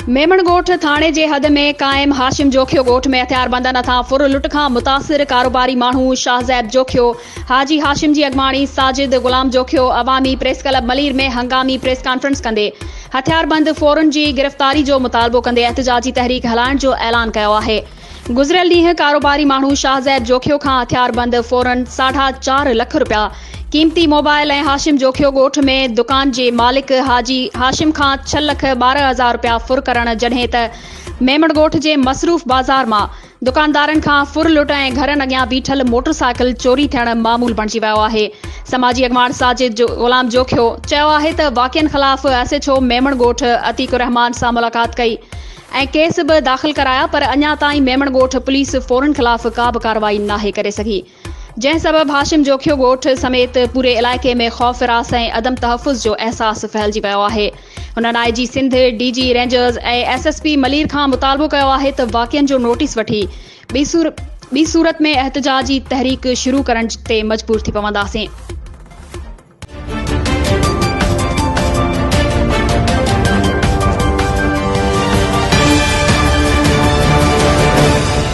मेमण ॻोठ थाणे जे हद में क़ाइम हाशिम जोखियो ॻोठ में हथियारबंदनि हथां फुर लुट खां मुतासिर कारोबारी माण्हू शाहज़ैब जोखियो, हाजी हाशिम जी अॻवाणी साजिद गुलाम जोखियो अवामी प्रेस क्लब मलीर में हंगामी प्रेस कॉन्फ्रेंस कंदे हथियारबंद फ़ौरन जी गिरफ़्तारी जो मुतालबो कंदे एहतिजाजी तहरीक हलाइण जो ऐलान कयो आहे। गुज़िरियल ॾींहुं कारोबारी माण्हू शाहज़ैब जोखियो खां हथियारबंद फ़ौरन 4.5 लख रुपया क़ीमती मोबाइल ऐं हाशिम जोखियो ॻोठ में दुकान जे मालिक हाजी हाशिम खां 6,12,000 रुपया फुर करण जॾहिं त मेमण ॻोठ जे मसरूफ़ बाज़ार मां दुकानदारनि खां फुर लुट ऐं घरनि अॻियां बीठल मोटरसाइकिल चोरी थियण मामूल बणिजी वियो आहे। समाजी अॻवान साजिद गुलाम जोखियो चयो आहे त वाक़िअनि ख़िलाफ़ एसएचओ मेमण ॻोठ अतीक रहमान सां मुलाक़ात कई ऐं केस बि दाख़िल कराया, पर अञा ताईं मेमण ॻोठ पुलिस फ़ौरन ख़िलाफ़ का बि कार्रवाई नाहे करे सघी, जंहिं सबबि हाशिम जोखियो ॻोठ समेत पूरे इलाइक़े में ख़ौफ़ रास ऐं अदम तहफ़ुज़ जो अहसास फैलिजी वियो आहे। हुननि आईजी सिंध, डीजी रेंजर्स ऐं एसएसपी मलीर खां मुतालबो कयो आहे त वाक़िअनि जो नोटिस वठी ॿी सूरत में एहतिजाजी तहरीक शुरू करण ते मजबूर थी पवंदासीं।